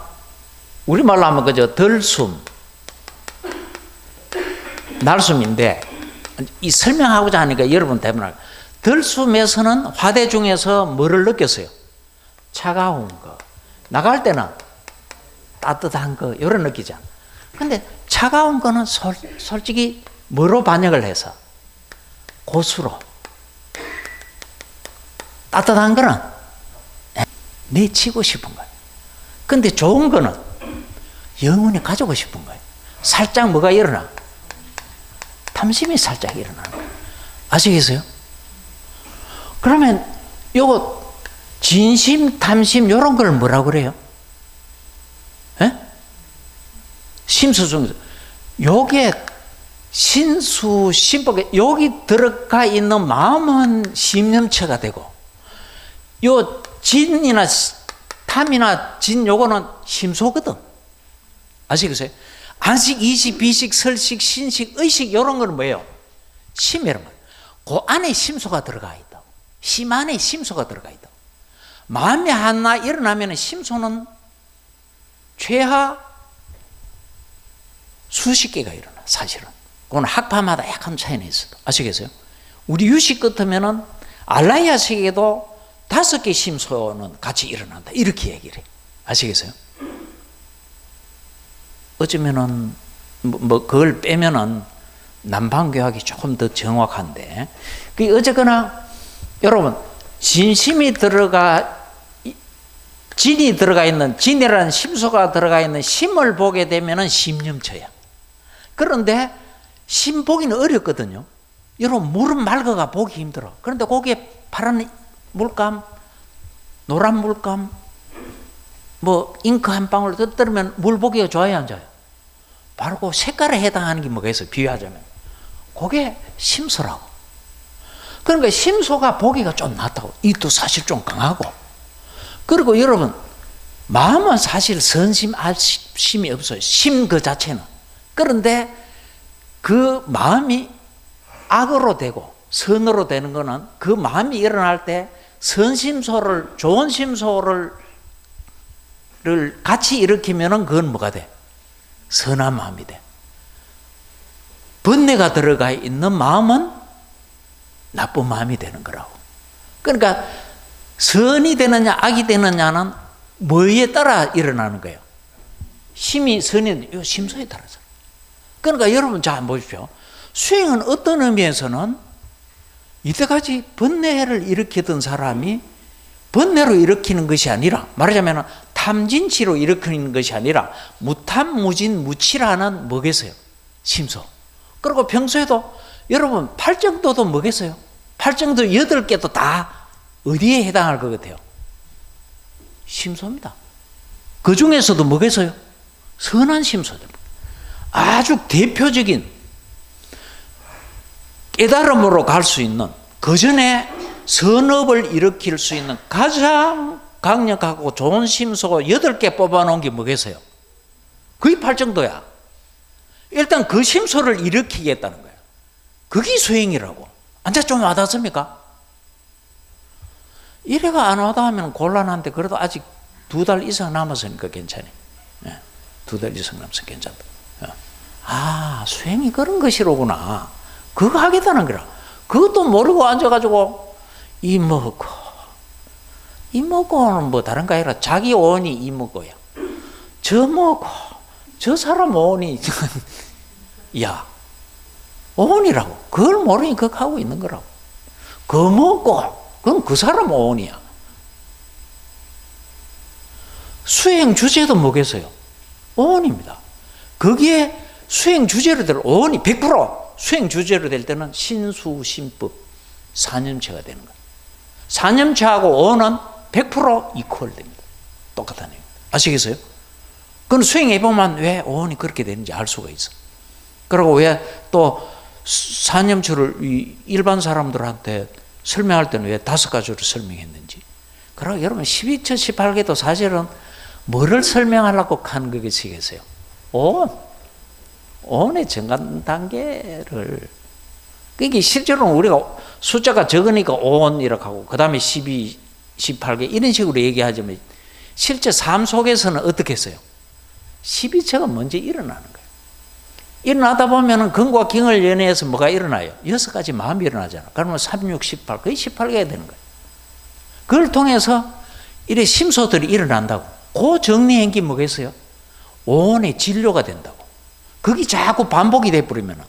우리말로 하면 그저 덜숨, 날숨인데 이 설명하고자 하니까 여러분 대부분 덜숨에서는 화대 중에서 뭐를 느꼈어요? 차가운 거. 나갈 때는 따뜻한 거 이런 느끼잖아. 근데 차가운 거는 솔직히 뭐로 반역을 해서? 고수로. 따뜻한 거는 내치고 싶은 거예요. 근데 좋은 거는 영원히 가지고 싶은 거예요. 살짝 뭐가 일어나? 탐심이 살짝 일어나는 거예요. 아시겠어요? 그러면 요거 진심, 탐심 이런 걸 뭐라고 그래요? 에? 심수 중에서 요게 신수, 심복에 여기 들어가 있는 마음은 심념체가 되고 요 진이나 탐이나 진 요거는 심소거든. 아시겠어요? 안식, 이식, 비식, 설식, 신식, 의식 이런 거는 뭐예요? 심이란 말이에요. 그 안에 심소가 들어가 있다. 심 안에 심소가 들어가 있다. 마음이 하나 일어나면 심소는 최하 수십 개가 일어나. 사실은 그건 학파마다 약간 차이는 있어도. 아시겠어요? 우리 유식 같으면은 알라이아 세계도 5개 심소는 같이 일어난다. 이렇게 얘기를 해. 아시겠어요? 어쩌면은, 그걸 빼면은 남방교학이 조금 더 정확한데, 어쨌거나, 여러분, 진심이 진이 들어가 있는, 진이라는 심소가 들어가 있는 심을 보게 되면은 심념처야. 그런데 심 보기는 어렵거든요. 여러분, 물은 맑아가 보기 힘들어. 그런데 거기에 파란 물감, 노란 물감, 잉크 한 방울 떨어뜨리면 물 보기가 좋아요, 안 좋아요? 바로 그 색깔에 해당하는 게 뭐가 있어요? 비유하자면. 그게 심소라고. 그러니까 심소가 보기가 좀 낫다고. 이도 사실 좀 강하고. 그리고 여러분, 마음은 사실 선심, 심이 없어요. 심 그 자체는. 그런데 그 마음이 악으로 되고 선으로 되는 거는 그 마음이 일어날 때 선심소를, 좋은 심소를 같이 일으키면은 그건 뭐가 돼? 선한 마음이 돼. 번뇌가 들어가 있는 마음은 나쁜 마음이 되는 거라고. 그러니까 선이 되느냐 악이 되느냐는 뭐에 따라 일어나는 거예요? 심이 선이 이 심소에 따라서. 그러니까 여러분 잘 보십시오. 수행은 어떤 의미에서는 이때까지 번뇌를 일으키던 사람이 번뇌로 일으키는 것이 아니라, 말하자면 탐진치로 일으키는 것이 아니라 무탐무진 무치라는 뭐겠어요? 심소. 그리고 평소에도 여러분 팔정도도 뭐겠어요? 팔정도 8개도 다 어디에 해당할 것 같아요? 심소입니다. 그 중에서도 뭐겠어요? 선한 심소들. 아주 대표적인 깨달음으로 갈 수 있는, 그 전에 선업을 일으킬 수 있는 가장 강력하고 좋은 심소 8개 뽑아놓은 게 뭐겠어요? 그게 팔정도야. 일단 그 심소를 일으키겠다는 거예요. 그게 수행이라고. 앉아 좀 와닿습니까? 이래가 안 와닿 하면 곤란한데, 그래도 아직 2달 이상 남았으니까 괜찮아요. 2달 이상 남아서 괜찮다. 아, 수행이 그런 것이로구나. 그거 하겠다는 거라. 그것도 모르고 앉아가지고 이먹고는 뭐 다른 거 아니라 자기 오온이 이먹고야. 저 먹고 저 사람 오온이 야 오온이라고. 그걸 모르니 그거 하고 있는 거라고. 그거 먹고 그건 그 사람 오온이야. 수행 주제도 뭐겠어요? 오온입니다. 거기에 수행 주제로 될 오온이 100% 수행 주제로 될 때는 신수심법 사념체가 되는 거예요. 사념체하고 오온은 100% 이퀄 됩니다. 똑같다네요. 아시겠어요? 그건 수행해보면 왜 오온이 그렇게 되는지 알 수가 있어. 그리고 왜 또 사념체를 일반 사람들한테 설명할 때는 왜 5가지로 설명했는지. 그리고 여러분 12처 18개도 사실은 뭐를 설명하려고 하는 거겠어요? 오온의 정관 단계를. 그게 실제로는 우리가 숫자가 적으니까 오온이라고 하고, 그 다음에 12, 18개 이런 식으로 얘기하지만, 실제 삶 속에서는 어떻게 했어요? 12처가 먼저 일어나는 거예요. 일어나다 보면은 근과 경을 연해해서 뭐가 일어나요? 6가지 마음이 일어나잖아. 그러면 3, 6, 18, 거의 18개가 되는 거예요. 그걸 통해서 이래 심소들이 일어난다고. 그 정리한 게 뭐겠어요? 오온의 진료가 된다고. 그게 자꾸 반복이 돼버리면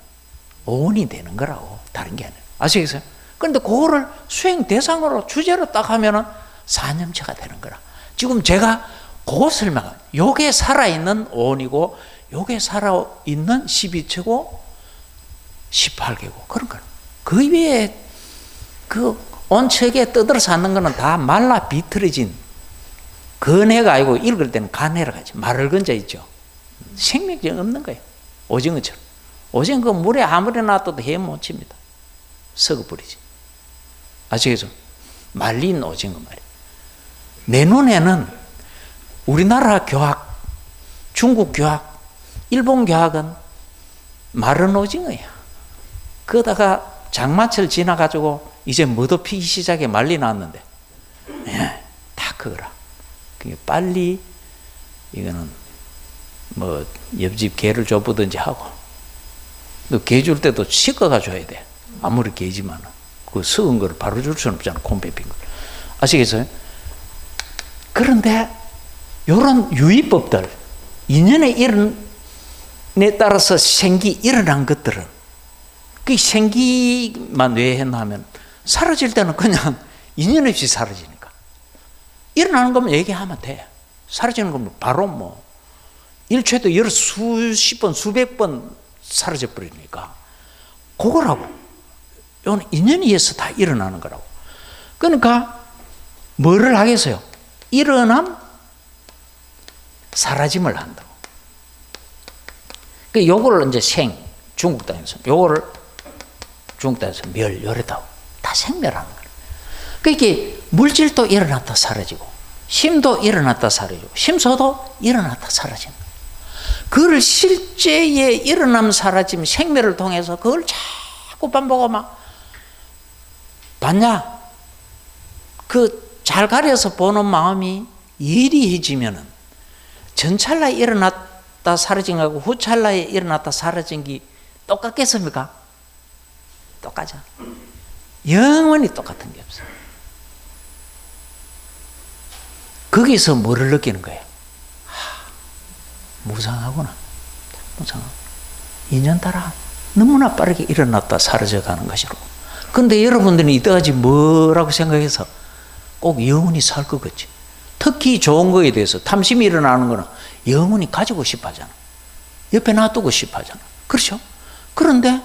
오온이 되는 거라고. 다른 게 아니에요. 아시겠어요? 그런데 그거를 수행 대상으로 주제로 딱 하면은 사념체가 되는 거라. 지금 제가 그거 설명한, 요게 살아있는 오온이고 요게 살아있는 12처고 18개고 그런 거예요. 그 위에 그 온척에 떠들어서 하는 거는 다 말라 비틀어진 건해가 아니고, 읽을 때는 간해라 하지. 말을 건져 있죠. 생명력이 없는 거예요. 오징어처럼. 오징어 그 물에 아무리 놔둬도 헤엄 못 칩니다. 썩어버리지. 아시겠죠? 말린 오징어 말이에요. 내 눈에는 우리나라 교학, 중국 교학, 일본 교학은 마른 오징어야. 그러다가 장마철 지나가지고 이제 뭐도 피기 시작해 말리 나왔는데, 다 그거라. 빨리 이거는 뭐 옆집 개를 줘보든지 하고, 너 개 줄 때도 씻어가 줘야 돼. 아무리 개지만은 그 썩은 거를 바로 줄 수는 없잖아. 콩 뺏긴 걸. 아시겠어요? 그런데 이런 유의법들, 인연의 일에 따라서 일어난 것들은, 그 생기만 왜 했나 하면 사라질 때는 그냥 인연 없이 사라지니까. 일어나는 거면 얘기하면 돼. 사라지는 거면 바로 뭐 일초에도 수십 번, 수백 번 사라져 버리니까. 그거라고. 이건 인연에 의해서 다 일어나는 거라고. 그러니까 뭐를 하겠어요? 일어남, 사라짐을 한다고. 그 요거를 이제 중국 땅에서 요거를 중국 땅에서 요래다고 다 생멸하는 거예요. 그러니까 물질도 일어났다 사라지고, 힘도 일어났다 사라지고 심소도 일어났다 사라진다. 그걸 실제의 일어남 사라짐 생매를 통해서 그걸 자꾸 반복하면 봤냐? 그 잘 가려서 보는 마음이 예리해지면은 전찰나에 일어났다 사라진 거하고 후찰나에 일어났다 사라진 게 똑같겠습니까? 똑같아. 영원히 똑같은 게 없어요. 거기서 뭐를 느끼는 거예요? 무상하구나. 무상하구나. 인연 따라 너무나 빠르게 일어났다 사라져 가는 것이로. 그런데 여러분들은 이때까지 뭐라고 생각해서 꼭 영원히 살 것 같지. 특히 좋은 거에 대해서 탐심이 일어나는 거는 영원히 가지고 싶어 하잖아. 옆에 놔두고 싶어 하잖아. 그렇죠? 그런데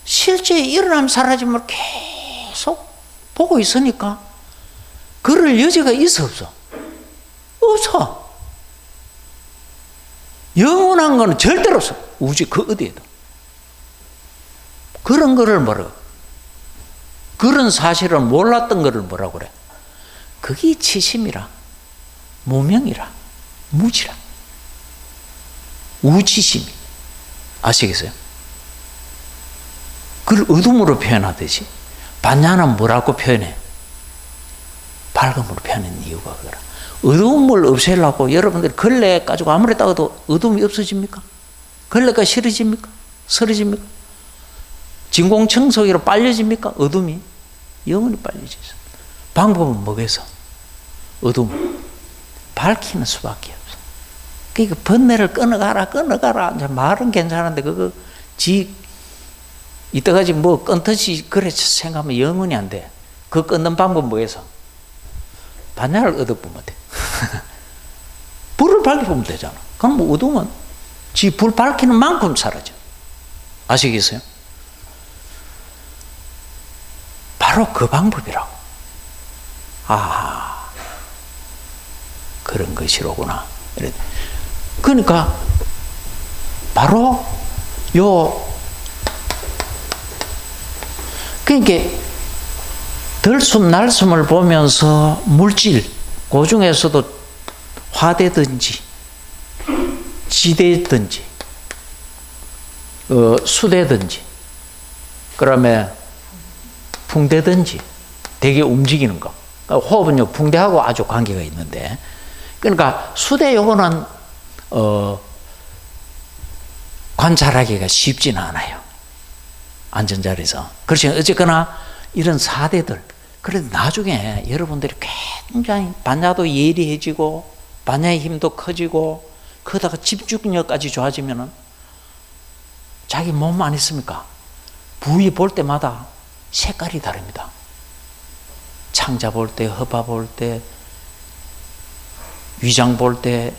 실제 일어남 사라짐을 계속 보고 있으니까 그럴 여지가 있어 없어? 없어. 영원한 거는 절대로 없어. 우주 그 어디에도. 그런 거를 뭐라고? 그런 사실을 몰랐던 거를 뭐라고 그래? 그게 치심이라, 무명이라, 무지라. 우치심이. 아시겠어요? 그걸 어둠으로 표현하듯이 반야는 뭐라고 표현해? 밝음으로 표현하는 이유가 그거라. 어두움을 없애려고 여러분들이 걸레 가지고 아무리 따가도 어둠이 없어집니까? 걸레가 싫어집니까? 쓰러집니까? 진공청소기로 빨려집니까? 어둠이 영원히 빨려지죠. 방법은 뭐겠어? 어둠 밝히는 수밖에 없어. 그러니까 번뇌를 끊어가라. 이제 말은 괜찮은데 그거 이때까지 뭐 끊듯이 그래 생각하면 영원히 안 돼. 그 끊는 방법 뭐겠어? 반야를 얻어보면 돼. 불을 밝혀보면 되잖아. 그럼 뭐 어둠은 불 밝히는 만큼 사라져. 아시겠어요? 바로 그 방법이라고. 그런 것이로구나. 그러니까 바로 그러니까 들숨 날숨을 보면서 물질, 그 중에서도 화대든지 지대든지 수대든지 그다음에 풍대든지 되게 움직이는 거. 그러니까 호흡은요 풍대하고 아주 관계가 있는데, 그러니까 수대 요거는 관찰하기가 쉽지는 않아요. 앉은 자리에서. 그렇지. 어쨌거나 이런 사대들, 그래도 나중에 여러분들이 굉장히 반야도 예리해지고 반야의 힘도 커지고 거기다가 집중력까지 좋아지면은 자기 몸 안 있습니까? 부위 볼 때마다 색깔이 다릅니다. 창자 볼 때, 허파 볼 때, 위장 볼 때,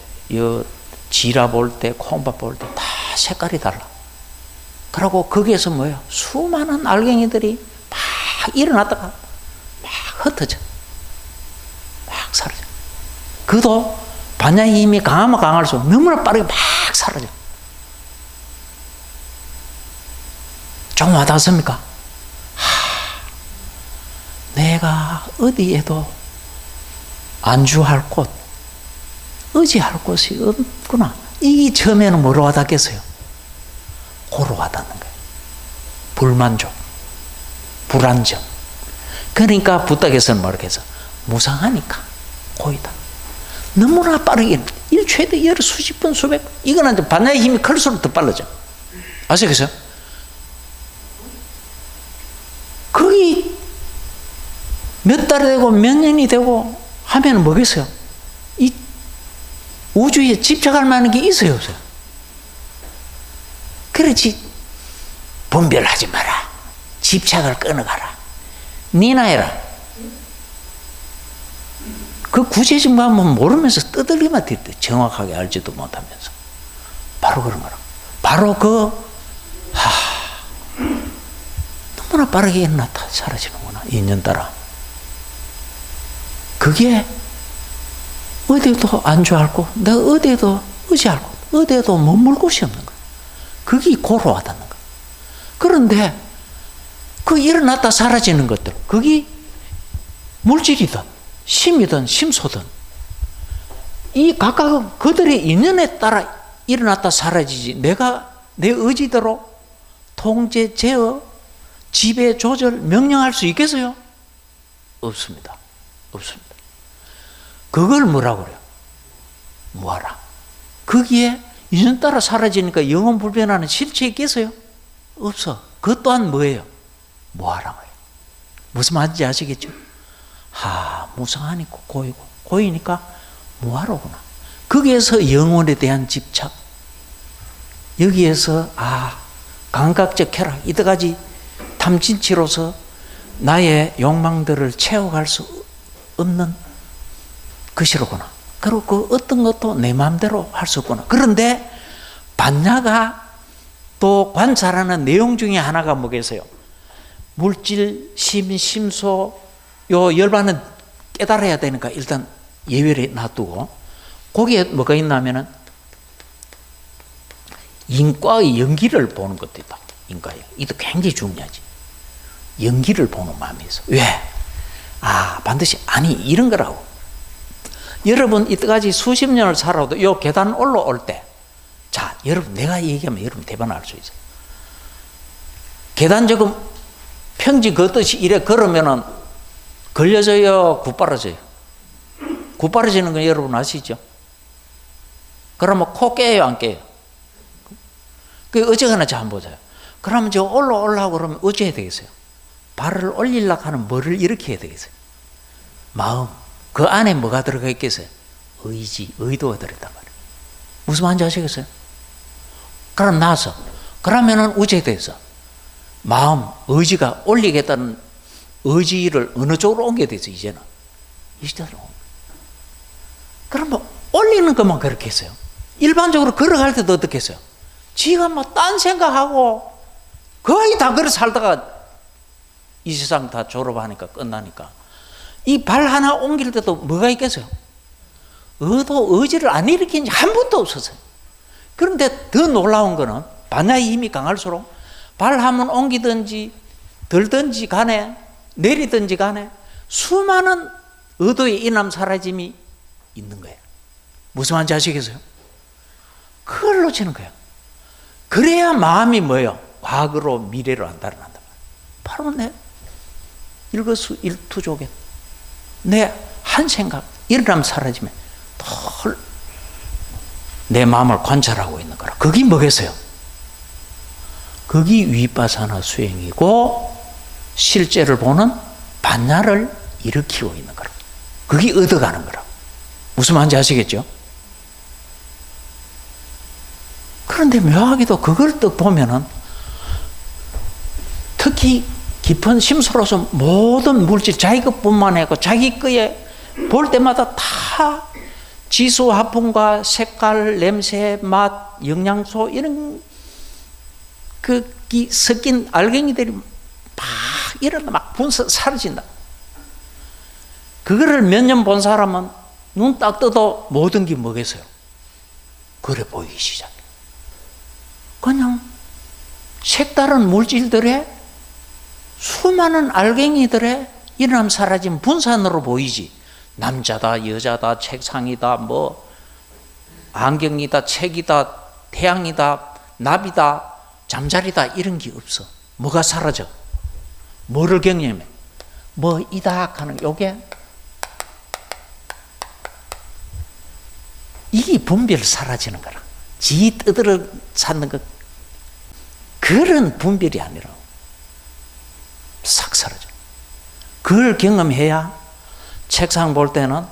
지라 볼 때, 콩밥 볼 때 다 색깔이 달라. 그러고 거기에서 뭐예요? 수많은 알갱이들이 막 일어났다가 막 흩어져. 막 사라져. 그도 반야의 힘이 강하면 강할수록 너무나 빠르게 막 사라져. 좀 와닿습니까? 내가 어디에도 안주할 곳, 의지할 곳이 없구나. 이게 처음에는 뭐로 와닿겠어요? 고로 와닿는 거예요. 불만족, 불안정. 그러니까 부탁에서는 뭐라고 해서 무상하니까 고이다. 너무나 빠르게 일초에도 여러 수십 번, 수백 번. 이거는 이제 반야의 힘이 클수록 더 빨라져. 아시겠어요? 거기 몇 달이 되고 몇 년이 되고 하면 뭐겠어요? 이 우주에 집착할 만한 게 있어요, 없어요? 그렇지. 분별하지 마라. 집착을 끊어가라. 니나 해라. 그 구체적인 마음은 모르면서 떠들기만 했대. 정확하게 알지도 못하면서. 바로 그런 거라. 바로 너무나 빠르게 일어났다 사라지는구나. 인연 따라. 그게 어디에도 안주할 곳, 내가 어디에도 의지할 곳, 어디에도 머물 곳이 없는 거야. 그게 고로 와닿는 거야. 그런데 그 일어났다 사라지는 것들, 그게 물질이든 심이든 심소든 이 각각 그들의 인연에 따라 일어났다 사라지지 내가 내 의지대로 통제, 제어, 지배, 조절, 명령할 수 있겠어요? 없습니다. 없습니다. 그걸 뭐라고 그래요? 무아라. 거기에 인연 따라 사라지니까 영원 불변하는 실체 있겠어요? 없어. 그것 또한 뭐예요? 무아란 거예요. 무슨 말인지 아시겠죠? 무상하니까 고이고, 고이니까 무아로구나. 거기에서 영혼에 대한 집착, 여기에서 감각적 쾌락, 이때까지 탐진치로서 나의 욕망들을 채워갈 수 없는 것이로구나. 그리고 그 어떤 것도 내 마음대로 할 수 없구나. 그런데 반야가 또 관찰하는 내용 중에 하나가 뭐겠어요? 물질, 심, 심소, 요 열반은 깨달아야 되니까 일단 예외를 놔두고 거기에 뭐가 있냐면은 인과의 연기를 보는 것도 있다. 인과의. 이도 굉장히 중요하지. 연기를 보는 마음이 있어. 왜? 반드시 이런 거라고. 여러분 이때까지 수십 년을 살아도 요 계단 올라올 때, 자, 여러분 내가 얘기하면 여러분 대박 날 수 있어. 계단 조금 평지 걷듯이 이래 걸으면은 걸려져요, 굿바라져요? 굿바라지는 건 여러분 아시죠? 그러면 코 깨요, 안 깨요? 그 어쨌거나 잘 한번 보세요. 그러면 저 올라오려고 그러면 어찌 해야 되겠어요? 발을 올리려고 하는 뭐를 이렇게 해야 되겠어요? 마음. 그 안에 뭐가 들어가 있겠어요? 의지, 의도가 들어있단 말이에요. 무슨 말인지 아시겠어요? 그럼 나서 그러면은 어찌 해야 되겠어? 마음, 의지가 올리겠다는 의지를 어느 쪽으로 옮겨야 되죠, 이제는? 이 시대로. 그럼 올리는 것만 그렇게 했어요. 일반적으로 걸어갈 때도 어떻게 했어요? 지가 딴 생각하고 거의 다 그렇게 살다가 이 세상 다 졸업하니까 끝나니까 이 발 하나 옮길 때도 뭐가 있겠어요? 의지를 안 일으킨 지 한 번도 없었어요. 그런데 더 놀라운 거는 반야의 힘이 강할수록 발 한번 옮기든지 들든지 간에 내리든지 간에 수많은 의도의 인함 사라짐이 있는 거예요. 무슨 말인지 아시겠어요? 그걸 놓치는 거예요. 그래야 마음이 뭐예요? 과거로 미래로 안 달아난다. 바로 내 일거수일투족에 내 한 생각 일어나면 사라지면 내 마음을 관찰하고 있는 거라. 그게 뭐겠어요? 그게 위파사나 수행이고 실제를 보는 반야를 일으키고 있는 거라. 그게 얻어가는 거라. 무슨 말인지 아시겠죠? 그런데 묘하게도 그걸 또 보면은 특히 깊은 심소로서 모든 물질 자기 것뿐만 아니고 자기 거에 볼 때마다 다 지수, 화풍과 색깔, 냄새, 맛, 영양소 이런 섞인 알갱이들이 막 일어나 막 분석 사라진다. 그거를 몇 년 본 사람은 눈 딱 떠도 모든 게 뭐겠어요? 그래 보이기 시작해. 그냥 색다른 물질들의 수많은 알갱이들의 일어남 사라진 분산으로 보이지. 남자다, 여자다, 책상이다, 안경이다, 책이다, 태양이다, 나비다, 잠자리다 이런 게 없어. 뭐가 사라져? 뭐를 경험해? 이다 하는 요게 이게 분별 사라지는 거라. 지 떠들어 찾는 것 그런 분별이 아니라 싹 사라져. 그걸 경험해야 책상 볼 때는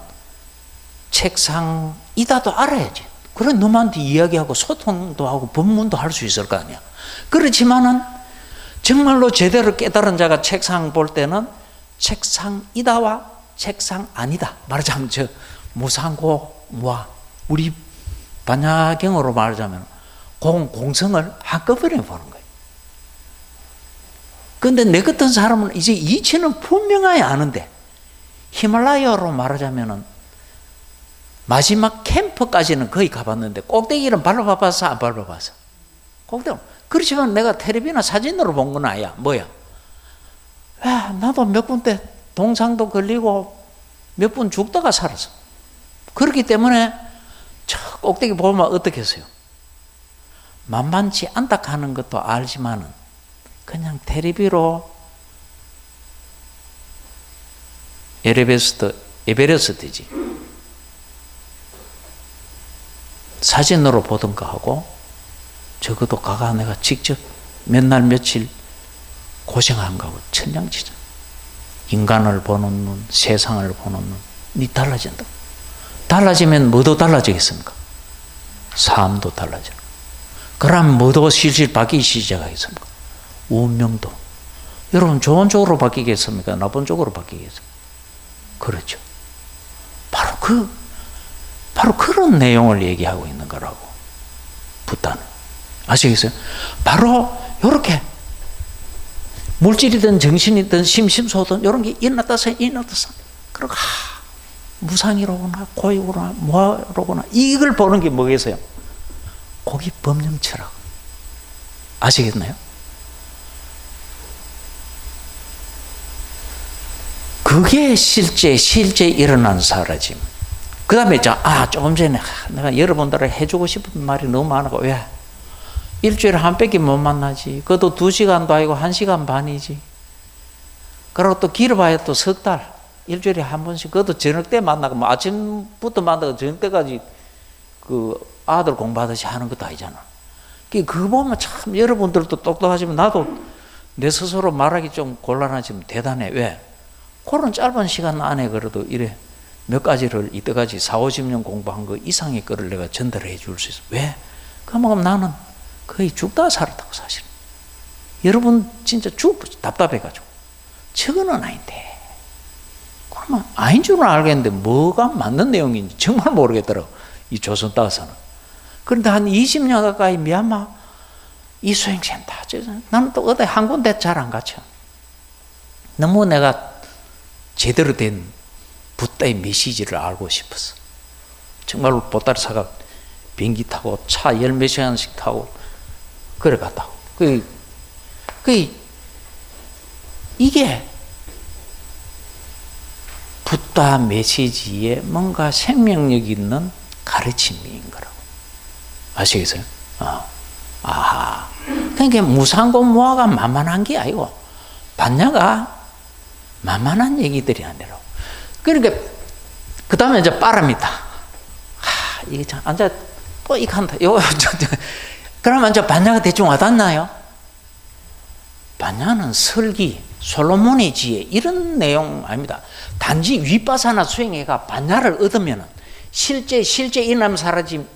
책상이다도 알아야지. 그래 너한테 이야기하고 소통도 하고 법문도 할 수 있을 거 아니야. 그렇지만은 정말로 제대로 깨달은 자가 책상 볼 때는 책상이다와 책상 아니다. 말하자면 무상고 무아. 우리 반야경으로 말하자면 공성을 한꺼번에 보는 거예요. 그런데 내 같은 사람은 이제 이치는 분명하게 아는데 히말라야로 말하자면은 마지막 캠프까지는 거의 가봤는데 꼭대기는 밟아봤어? 안 밟아봤어? 꼭대기. 그렇지만 내가 텔레비나 사진으로 본 건 아니야. 뭐야? 나도 몇 군데 동상도 걸리고 몇 분 죽다가 살았어. 그렇기 때문에 저 꼭대기 보면 어떻게 했어요? 만만치 않다 하는 것도 알지만은 그냥 텔레비로 에베레스트지 사진으로 보던 거 하고 적어도 가가 내가 직접 몇 날 며칠 고생한 거하고 천냥치자. 인간을 보는 눈, 세상을 보는 눈, 니 달라진다. 달라지면 뭐도 달라지겠습니까? 삶도 달라져. 그럼 뭐도 실실 바뀌기 시작하겠습니까? 운명도. 여러분 좋은 쪽으로 바뀌겠습니까? 나쁜 쪽으로 바뀌겠습니까? 그렇죠. 바로 그런 내용을 얘기하고 있는 거라고. 붓다는. 아시겠어요? 바로 이렇게 물질이든 정신이든 심심소든 이런 게 일어났다 그러고 무상이로구나 고유구나 뭐로구나 이걸 보는 게 뭐겠어요? 그게 법령처라고. 아시겠나요? 그게 실제 일어난 사라짐. 그 다음에 조금 전에 내가 여러분들을 해주고 싶은 말이 너무 많아고. 왜? 일주일에 한 뺏기 못 만나지. 그것도 2시간도 아니고 1시간 반이지. 그리고 또 길어봐야 또 석 달. 일주일에 한 번씩. 그것도 저녁 때 만나고, 뭐 아침부터 만나고 저녁 때까지 그 아들 공부하듯이 하는 것도 아니잖아. 그거 보면 참 여러분들도 똑똑하지만 나도 내 스스로 말하기 좀 곤란하지만 대단해. 왜? 그런 짧은 시간 안에 그래도 이래 몇 가지를 이때까지 40-50년 공부한 거 이상의 거를 내가 전달해 줄 수 있어. 왜? 그만큼 나는 거의 죽다 살았다고 사실. 여러분 진짜 답답해가지고 저거는 아닌데 그러면 아닌 줄은 알겠는데 뭐가 맞는 내용인지 정말 모르겠더라고. 이 조선 따서는. 그런데 한 20년 가까이 미얀마 이 수행센터 나는 또 어디 한 군데 잘 안 가죠. 너무 내가 제대로 된 붓다의 메시지를 알고 싶었어. 정말로 보따리사가 비행기 타고 차 10몇 시간씩 타고 그래 갔다고. 이게 붓다 메시지에 뭔가 생명력 있는 가르침인 거라고. 아시겠어요? 아하. 그러니까 무상고무화가 만만한 게 아니고 반야가 만만한 얘기들이 아니라고. 그러니까 그 다음에 이제 빠릅니다. 이게 참 앉아 또 이칸다. 그러면 이제 반야가 대충 와닿나요? 반야는 설기, 솔로몬의 지혜 이런 내용 아닙니다. 단지 위파사나 수행해가 반야를 얻으면 실제 일어남 사라짐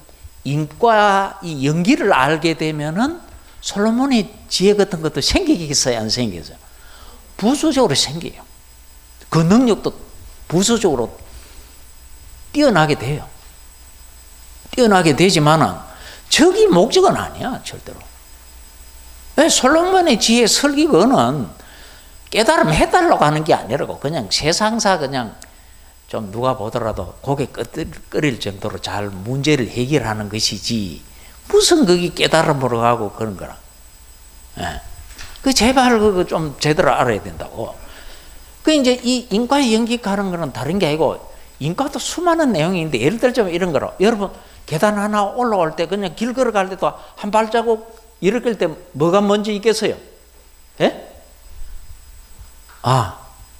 인과 이 연기를 알게 되면은 솔로몬의 지혜 같은 것도 생기겠어요, 안 생기겠어요? 부수적으로 생겨요. 그 능력도 부수적으로 뛰어나게 돼요. 뛰어나게 되지만은 저기 목적은 아니야, 절대로. 왜? 솔로몬의 지혜 설기거는 깨달음 해달라고 하는 게 아니라고. 그냥 세상사 그냥 좀 누가 보더라도 고개 끄덕거릴 정도로 잘 문제를 해결하는 것이지 무슨 그게 깨달음으로 가고 그런 거라. 예. 그 제발 그거 좀 제대로 알아야 된다고. 그 이제 이 인과의 연기하는 거는 다른 게 아니고 인과도 수많은 내용이 있는데 예를 들자면 이런 거로. 여러분 계단 하나 올라올 때 그냥 길 걸어갈 때도 한 발자국 일으킬 때 뭐가 먼저 있겠어요? 예?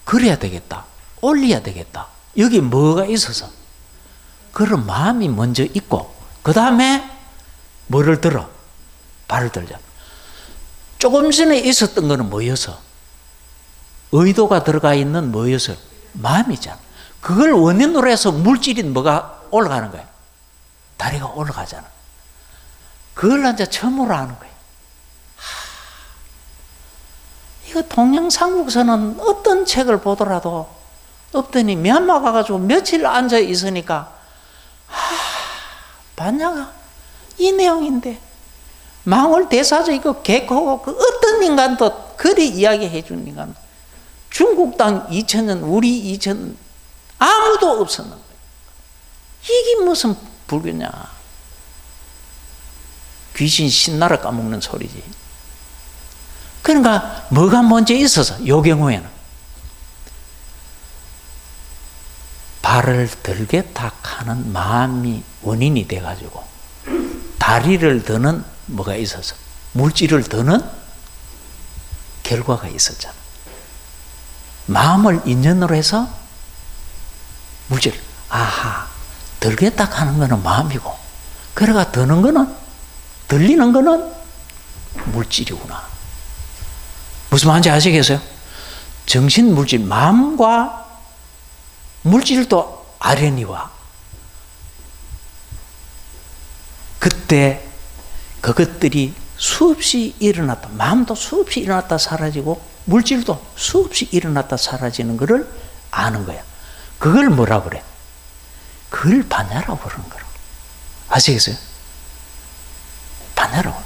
그래야 되겠다. 올려야 되겠다. 여기 뭐가 있어서 그런 마음이 먼저 있고 그 다음에 뭐를 들어? 발을 들자. 조금 전에 있었던 거는 뭐여서? 의도가 들어가 있는 뭐여서? 마음이잖아. 그걸 원인으로 해서 물질인 뭐가 올라가는 거야? 다리가 올라가잖아. 그걸 이제 처음으로 하는 거야. 이거 동양삼국서는 어떤 책을 보더라도 없더니 미얀마 가가지고 며칠 앉아 있으니까 반야가 이 내용인데 망월 대사죠. 이거 개코고 그 어떤 인간도 그리 이야기해 주는 인간 중국 땅 2000년 우리 2000년 아무도 없었는 거예요. 이게 무슨 불교냐. 귀신 신나라 까먹는 소리지. 그러니까 뭐가 먼저 있어서 요 경우에는 발을 들겠다 하는 마음이 원인이 돼가지고 다리를 드는 뭐가 있어서 물질을 드는 결과가 있었잖아. 마음을 인연으로 해서 물질, 아하, 들겠다 하는 거는 마음이고, 그래가 드는 거는, 들리는 거는 물질이구나. 무슨 말인지 아시겠어요? 정신 물질, 마음과 물질도 아련히와 그때 그것들이 수없이 일어났다. 마음도 수없이 일어났다 사라지고 물질도 수없이 일어났다 사라지는 것을 아는 거야. 그걸 뭐라 그래? 그걸 반야라고 그러는 거라. 아시겠어요? 반야라고.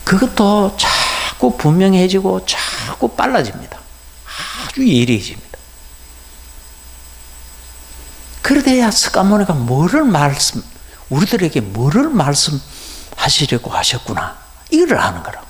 그것도 자꾸 분명해지고 자꾸 빨라집니다. 아주 예리해집니다. 그래야 스가모니가 우리들에게 뭐를 말씀하시려고 하셨구나. 이걸 아는 거라고.